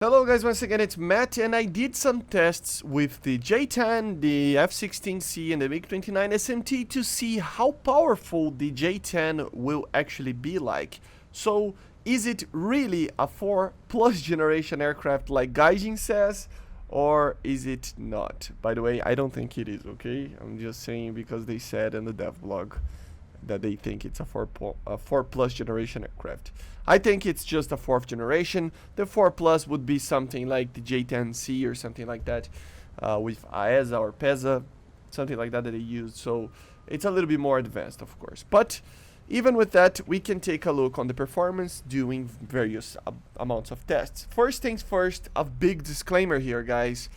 Hello guys, once again it's Matt, and I did some tests with the J-10, the F-16C and the MiG-29 SMT to see how powerful the J-10 will actually be like. So, is it really a 4+ generation aircraft like Gaijin says, or is it not? By the way, I don't think it is, okay? I'm just saying because they said in the dev blog that they think it's a 4+ generation aircraft. I think it's just a 4th generation. The 4+ would be something like the J10C or something like that, with AESA or PESA, something like that they used. So it's a little bit more advanced, of course. But even with that, we can take a look on the performance doing various amounts of tests. First things first, a big disclaimer here, guys.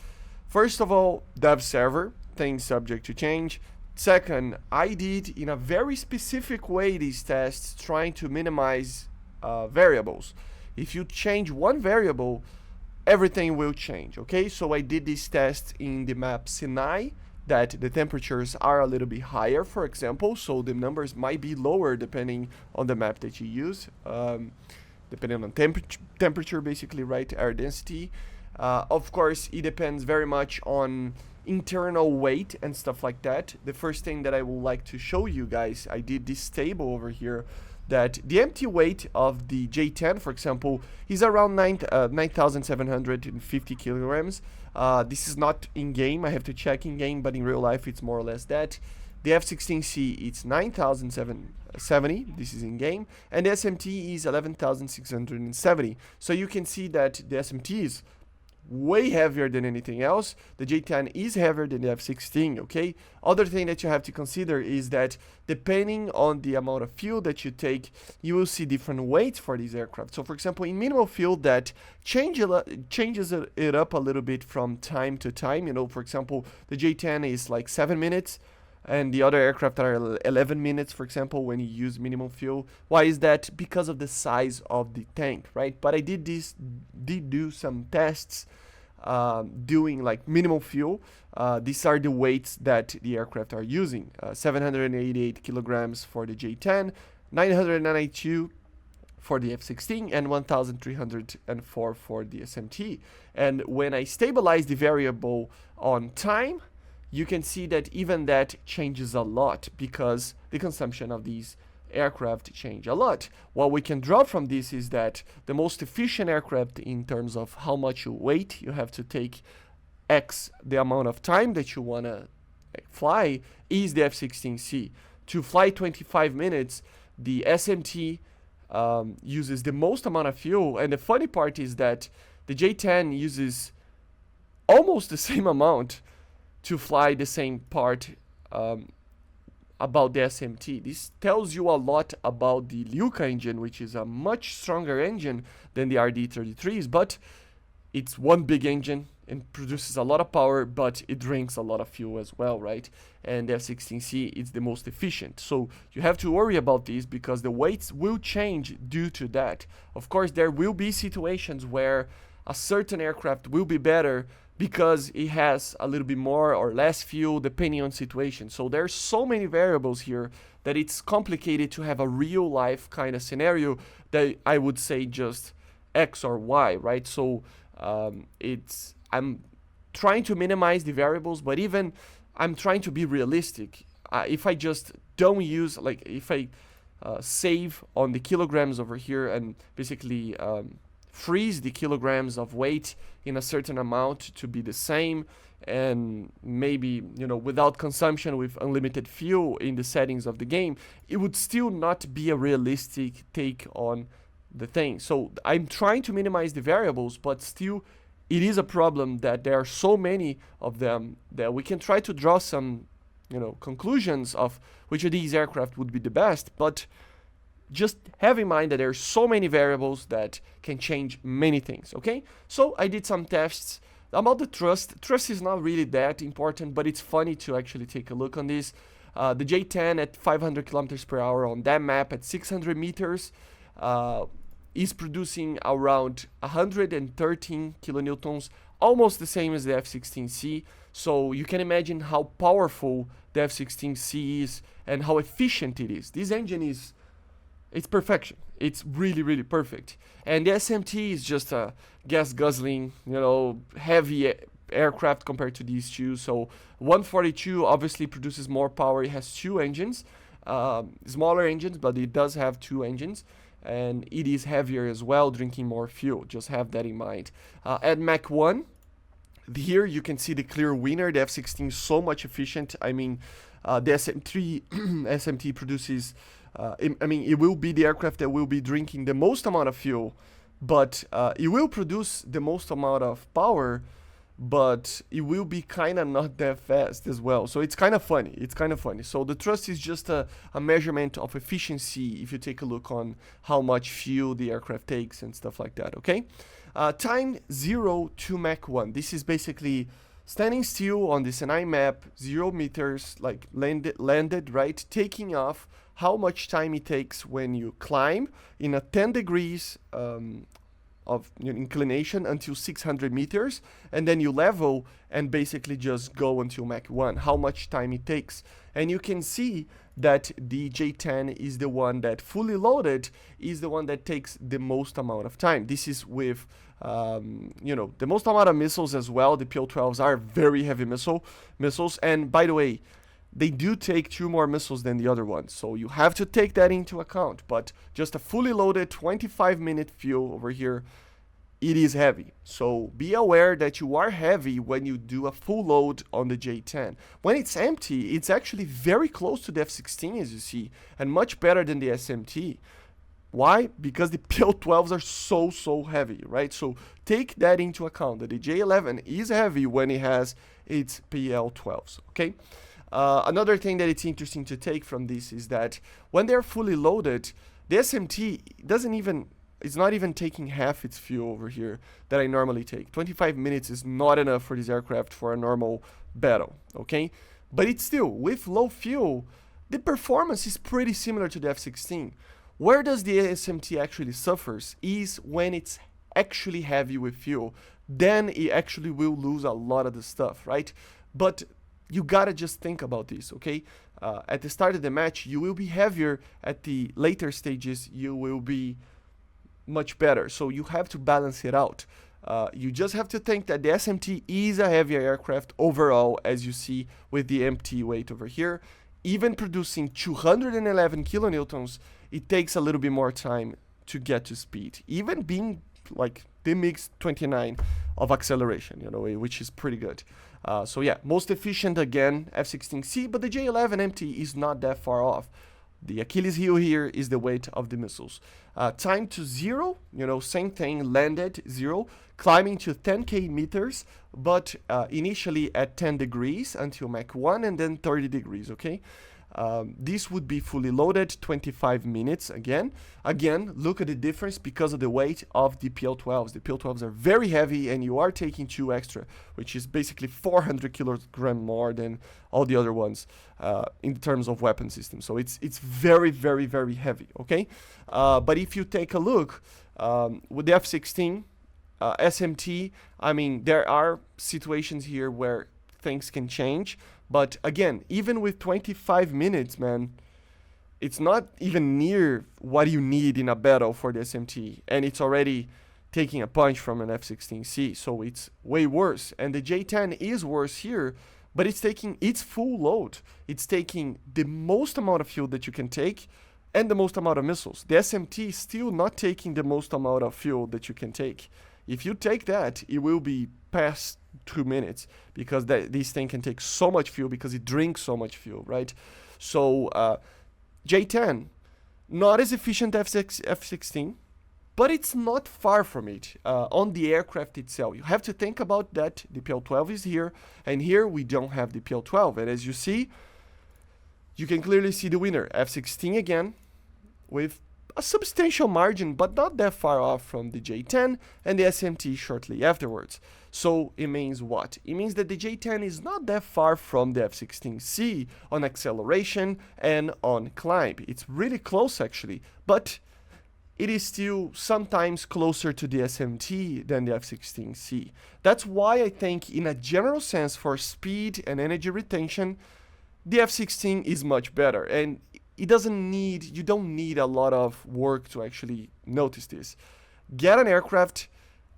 First of all, dev server, things subject to change. Second, I did in a very specific way these tests trying to minimize variables. If you change one variable, everything will change, okay? So I did these tests in the map Sinai, that the temperatures are a little bit higher, for example, so the numbers might be lower depending on the map that you use, depending on temperature basically, right, air density. Of course, it depends very much on internal weight and stuff like that. The first thing that I would like to show you guys, I did this table over here, that the empty weight of the J10, for example, is around 9,750 kilograms. This is not in-game, I have to check in-game, but in real life it's more or less that. The F-16C, it's 9,770, this is in-game, and the SMT is 11,670. So you can see that the SMT is way heavier than anything else. The J10 is heavier than the F-16, okay? Other thing that you have to consider is that depending on the amount of fuel that you take, you will see different weights for these aircraft. So for example, in minimal fuel, that changes it up a little bit from time to time. You know, for example, the J10 is like 7 minutes, and the other aircraft are 11 minutes, for example, when you use minimum fuel. Why is that? Because of the size of the tank, right? But I did do some tests doing like minimum fuel. These are the weights that the aircraft are using. 788 kilograms for the J10, 992 for the F-16, and 1,304 for the SMT. And when I stabilize the variable on time, you can see that even that changes a lot because the consumption of these aircraft change a lot. What we can draw from this is that the most efficient aircraft in terms of how much you weight, you have to take X the amount of time that you want to fly, is the F-16C. To fly 25 minutes, the SMT uses the most amount of fuel, and the funny part is that the J-10 uses almost the same amount to fly the same part about the SMT. This tells you a lot about the Liuka engine, which is a much stronger engine than the RD-33s, but it's one big engine and produces a lot of power, but it drinks a lot of fuel as well, right? And the F-16C is the most efficient. So you have to worry about this because the weights will change due to that. Of course, there will be situations where a certain aircraft will be better because it has a little bit more or less fuel depending on situation. So there's so many variables here that it's complicated to have a real life kind of scenario that I would say just X or Y, right? So I'm trying to minimize the variables, but even I'm trying to be realistic. If I just don't use, like if I save on the kilograms over here and basically freeze the kilograms of weight in a certain amount to be the same, and maybe, you know, without consumption with unlimited fuel in the settings of the game, it would still not be a realistic take on the thing. So I'm trying to minimize the variables, but still it is a problem that there are so many of them that we can try to draw some, you know, conclusions of which of these aircraft would be the best, but just have in mind that there are so many variables that can change many things, okay? So I did some tests about the thrust. Thrust is not really that important, but it's funny to actually take a look on this. The J-10 at 500 kilometers per hour on that map at 600 meters is producing around 113 kilonewtons, almost the same as the F-16C. So you can imagine how powerful the F-16C is and how efficient it is. This engine is It's perfection. It's really, really perfect. And the SMT is just a gas guzzling, heavy aircraft compared to these two. So 142 obviously produces more power. It has two engines, smaller engines, but it does have two engines. And it is heavier as well, drinking more fuel. Just have that in mind. At Mach 1, here you can see the clear winner. The F-16 is so much efficient. I mean, the SM-3 SMT produces, it will be the aircraft that will be drinking the most amount of fuel, but it will produce the most amount of power, but it will be kind of not that fast as well. So it's kind of funny. So the thrust is just a measurement of efficiency if you take a look on how much fuel the aircraft takes and stuff like that, okay? Time 0 to Mach 1. This is basically standing still on the Sinai map, 0 meters, like landed, right? Taking off, how much time it takes when you climb in a 10 degrees of inclination until 600 meters, and then you level and basically just go until Mach 1, how much time it takes. And you can see that the J-10 is the one that fully loaded is the one that takes the most amount of time. This is with the most amount of missiles as well. The PL-12s are very heavy missiles, and by the way, they do take 2 more missiles than the other ones, so you have to take that into account. But just a fully loaded 25-minute fuel over here, it is heavy. So be aware that you are heavy when you do a full load on the J-10. When it's empty, it's actually very close to the F-16, as you see, and much better than the SMT. Why? Because the PL-12s are so heavy, right? So take that into account, that the J-11 is heavy when it has its PL-12s, okay? Another thing that it's interesting to take from this is that when they're fully loaded, the SMT it's not even taking half its fuel over here that I normally take. 25 minutes is not enough for this aircraft for a normal battle, okay? But it's still, with low fuel, the performance is pretty similar to the F-16. Where does the SMT actually suffers is when it's actually heavy with fuel. Then it actually will lose a lot of the stuff, right? But you gotta just think about this, okay? At the start of the match, you will be heavier. At the later stages, you will be much better. So you have to balance it out. You just have to think that the SMT is a heavier aircraft overall, as you see with the empty weight over here. Even producing 211 kilonewtons, it takes a little bit more time to get to speed. Even being like the MiG 29 of acceleration, which is pretty good. So yeah, most efficient again, F-16C, but the J-11 empty is not that far off. The Achilles heel here is the weight of the missiles. Time to 0, same thing, landed 0, climbing to 10k meters, but initially at 10 degrees until Mach 1 and then 30 degrees, okay? This would be fully loaded, 25 minutes again. Again, look at the difference because of the weight of the PL-12s. The PL-12s are very heavy and you are taking 2 extra, which is basically 400 kilograms more than all the other ones in terms of weapon system. So it's very, very, very heavy, okay? But if you take a look with the F-16, SMT, I mean, there are situations here where things can change. But again, even with 25 minutes, man, it's not even near what you need in a battle for the SMT. And it's already taking a punch from an F-16C. So it's way worse. And the J-10 is worse here, but it's taking its full load. It's taking the most amount of fuel that you can take and the most amount of missiles. The SMT is still not taking the most amount of fuel that you can take. If you take that, it will be past 2 minutes because this thing can take so much fuel because it drinks so much fuel, right? So J-10, not as efficient as F-16, but it's not far from it on the aircraft itself. You have to think about that. The PL-12 is here, and here we don't have the PL-12. And as you see, you can clearly see the winner, F-16 again, with a substantial margin, but not that far off from the J-10 and the SMT shortly afterwards. So it means what? It means that the J-10 is not that far from the F-16C on acceleration and on climb. It's really close actually, but it is still sometimes closer to the SMT than the F-16C. That's why I think in a general sense for speed and energy retention, the F-16 is much better. And it doesn't need, you don't need a lot of work to actually notice this. Get an aircraft,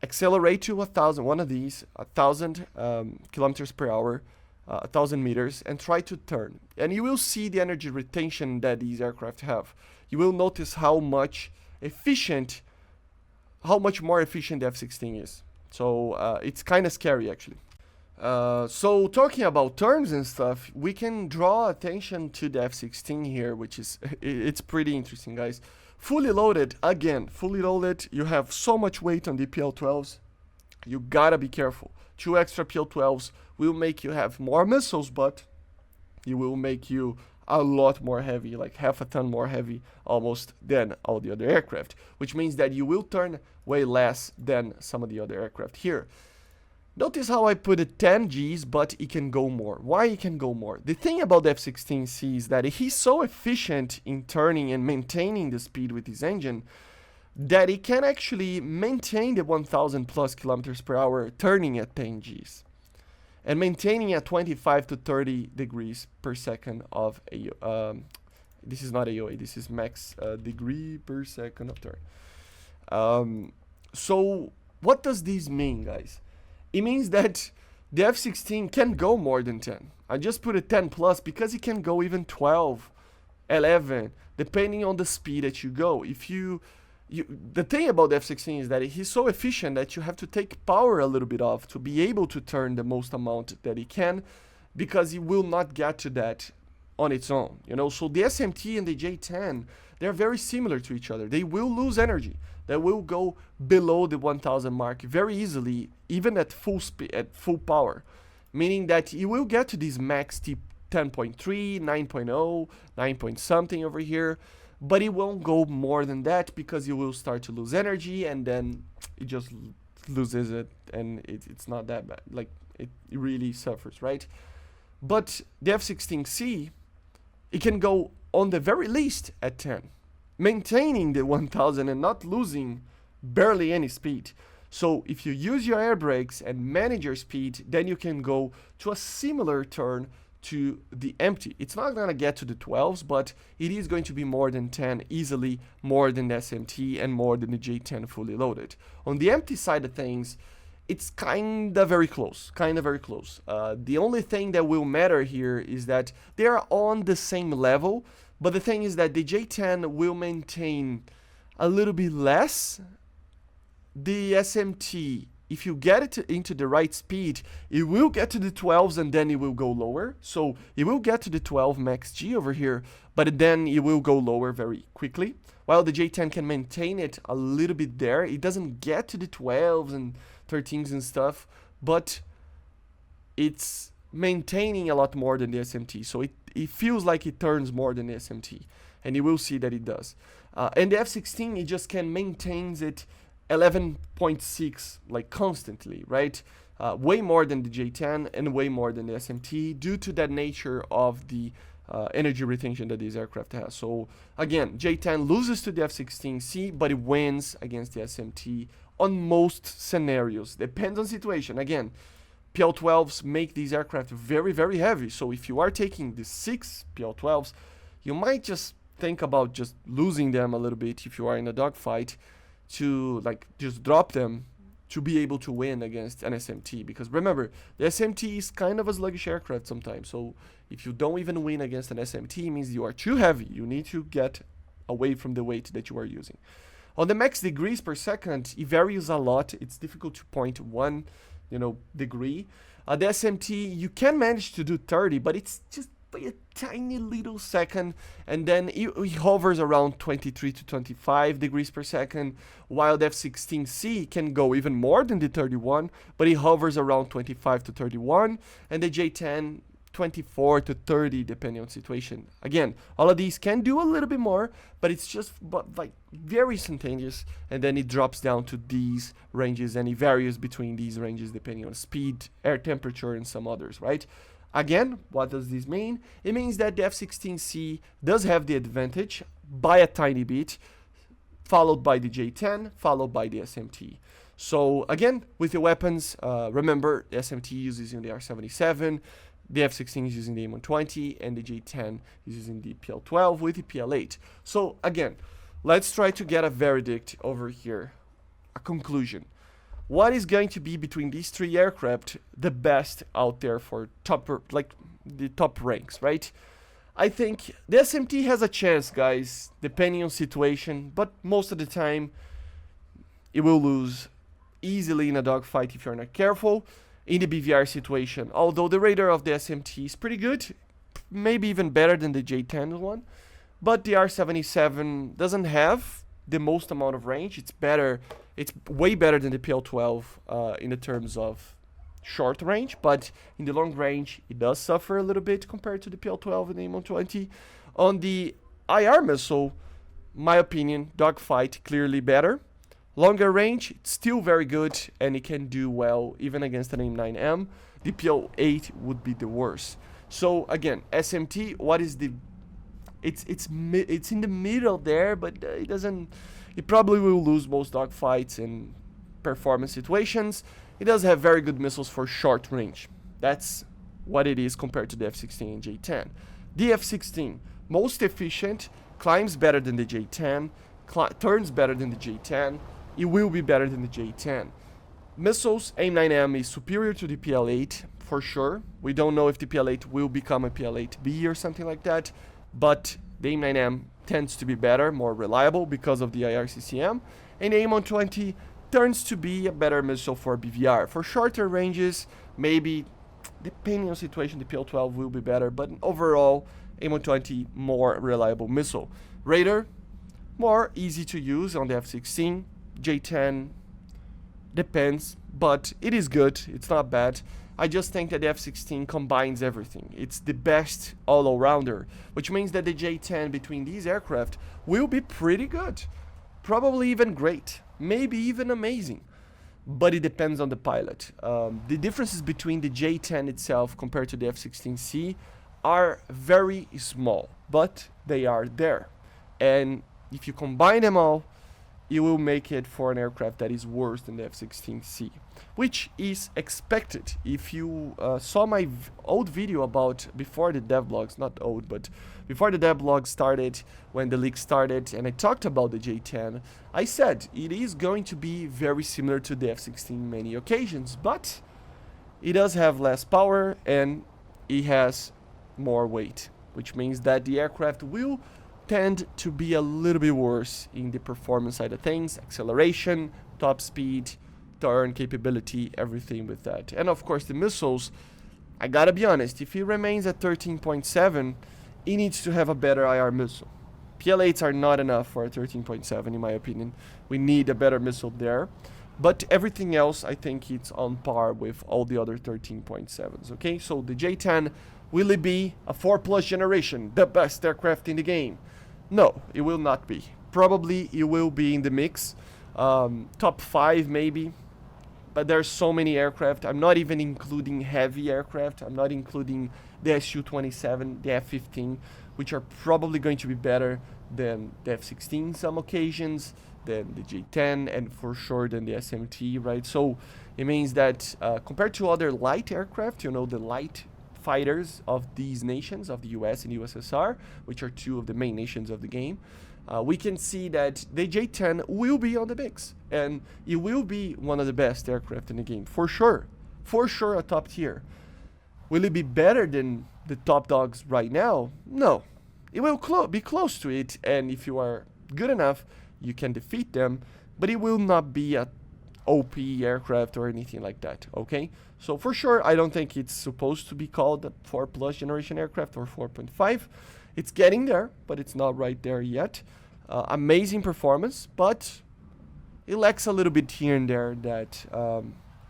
accelerate to 1,000, one of these, 1,000 kilometers per hour, 1,000 meters, and try to turn. And you will see the energy retention that these aircraft have. You will notice how much more efficient the F-16 is. So it's kind of scary, actually. So talking about turns and stuff, we can draw attention to the F-16 here, which is, it's pretty interesting, guys. Fully loaded, again, fully loaded, you have so much weight on the PL-12s, you gotta be careful. 2 extra PL-12s will make you have more missiles, but it will make you a lot more heavy, like half a ton more heavy almost than all the other aircraft, which means that you will turn way less than some of the other aircraft here. Notice how I put it 10 Gs, but it can go more. Why it can go more? The thing about the F-16C is that he's so efficient in turning and maintaining the speed with his engine that it can actually maintain the 1,000 plus kilometers per hour turning at 10 Gs and maintaining at 25 to 30 degrees per second of this is not AOA, this is max degree per second of turn. So what does this mean, guys? It means that the F-16 can go more than 10. I just put a 10 plus because it can go even 12, 11, depending on the speed that you go. If the thing about the F-16 is that he's so efficient that you have to take power a little bit off to be able to turn the most amount that he can, because he will not get to that on its own, you know. So the SMT and the J-10, they're very similar to each other. They will lose energy. They will go below the 1,000 mark very easily, even at full speed, at full power, meaning that you will get to this max T 10.3, 9.0, 9 point something over here, but it won't go more than that because you will start to lose energy, and then it just loses it, and it's not that bad. Like, it really suffers, right? But the F-16C, it can go on the very least at 10, maintaining the 1,000 and not losing barely any speed. So if you use your air brakes and manage your speed, then you can go to a similar turn to the empty. It's not going to get to the 12s, but it is going to be more than 10, easily more than the SMT and more than the J-10 fully loaded. On the empty side of things, it's kind of very close, the only thing that will matter here is that they are on the same level, but the thing is that the J-10 will maintain a little bit less. The SMT, if you get it into the right speed, it will get to the 12s and then it will go lower. So it will get to the 12 max G over here, but then it will go lower very quickly. While the J-10 can maintain it a little bit there, it doesn't get to the 12s and 13s and stuff, but it's maintaining a lot more than the SMT. So it feels like it turns more than the SMT, and you will see that it does. And the F-16, it just can maintains it 11.6 like constantly, right? Way more than the J-10 and way more than the SMT due to that nature of the energy retention that this aircraft has. So again, J-10 loses to the F-16C, but it wins against the SMT on most scenarios. Depends on situation. Again, PL-12s make these aircraft very, very heavy. So if you are taking the 6 PL-12s, you might just think about just losing them a little bit if you are in a dogfight, to like just drop them to be able to win against an SMT. Because remember, the SMT is kind of a sluggish aircraft sometimes. So if you don't even win against an SMT, it means you are too heavy. You need to get away from the weight that you are using. On the max degrees per second, it varies a lot. It's difficult to point one, degree. The SMT, you can manage to do 30, but it's just by a tiny little second, and then it hovers around 23 to 25 degrees per second, while the F-16C can go even more than the 31, but it hovers around 25 to 31, and the J-10 24 to 30 depending on situation. Again, all of these can do a little bit more, but it's just like very instantaneous, and then it drops down to these ranges, and it varies between these ranges depending on speed, air temperature, and some others, right? Again, what does this mean? It means that the F-16C does have the advantage by a tiny bit, followed by the J-10, followed by the SMT. So again, with the weapons, remember the SMT uses in the R-77, The F-16 is using the AIM-120, and the J-10 is using the PL-12 with the PL-8. So again, let's try to get a verdict over here, a conclusion. What is going to be between these three aircraft the best out there for the top ranks, right? I think the SMT has a chance, guys, depending on situation, but most of the time it will lose easily in a dogfight if you're not careful. In the BVR situation, although the radar of the SMT is pretty good, maybe even better than the J-10 one, but the R-77 doesn't have the most amount of range. It's better, it's way better than the PL-12 in the terms of short range, but in the long range it does suffer a little bit compared to the PL-12 and the AIM-120. On the IR missile, my opinion, dogfight clearly better. Longer range, it's still very good, and it can do well even against an AIM-9M. The PL-8 would be the worst. So again, SMT, what is the... It's in the middle there, but it doesn't... It probably will lose most dogfights and performance situations. It does have very good missiles for short range. That's what it is compared to the F-16 and J-10. The F-16, most efficient, climbs better than the J-10, turns better than the J-10. It will be better than the J-10. Missiles, AIM-9M is superior to the PL-8 for sure. We don't know if the PL-8 will become a PL-8B or something like that, but the AIM-9M tends to be better, more reliable because of the IRCCM, and the AIM-120 turns to be a better missile for BVR. For shorter ranges, maybe, depending on situation, the PL-12 will be better, but overall, AIM-120 more reliable missile. Radar, more easy to use on the F-16. J-10 depends, but it is good. It's not bad. I just think that the F-16 combines everything. It's the best all-rounder, which means that the J-10 between these aircraft will be pretty good. Probably even great. Maybe even amazing. But it depends on the pilot. The differences between the J-10 itself compared to the F-16C are very small, but they are there. And if you combine them all, you will make it for an aircraft that is worse than the F-16C, which is expected. If you saw my old video about before the devlogs, not old, but before the devlog started, when the leak started, and I talked about the J-10, I said it is going to be very similar to the F-16 in many occasions, but it does have less power and it has more weight, which means that the aircraft will tend to be a little bit worse in the performance side of things, acceleration, top speed, turn capability, everything with that. And of course the missiles, I gotta be honest, if it remains at 13.7, it needs to have a better IR missile. PL-8s are not enough for a 13.7 in my opinion. We need a better missile there. But everything else, I think it's on par with all the other 13.7s, okay? So the J-10, will it be a 4+ generation, the best aircraft in the game? No, it will not be. Probably it will be in the mix, top 5 maybe, but there's so many aircraft. I'm not even including heavy aircraft. I'm not including the Su-27, the F-15, which are probably going to be better than the F-16 some occasions, than the J-10, and for sure than the SMT, right? So it means that compared to other light aircraft, you know, the light fighters of these nations, of the US and USSR, which are two of the main nations of the game, we can see that the J-10 will be on the mix, and it will be one of the best aircraft in the game, for sure a top tier. Will it be better than the top dogs right now? No, it will be close to it, and if you are good enough, you can defeat them, but it will not be a OP aircraft or anything like that, okay? So for sure, I don't think it's supposed to be called a 4+ generation aircraft or 4.5. It's getting there, but it's not right there yet. Amazing performance, but it lacks a little bit here and there that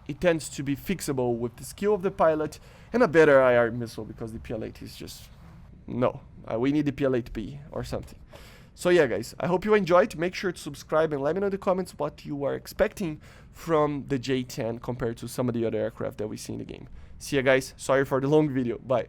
it tends to be fixable with the skill of the pilot and a better IR missile, because the PL-8 is just, no. We need the PL-8B or something. So yeah, guys, I hope you enjoyed. Make sure to subscribe and let me know in the comments what you are expecting from the J-10 compared to some of the other aircraft that we see in the game. See ya, guys. Sorry for the long video. Bye.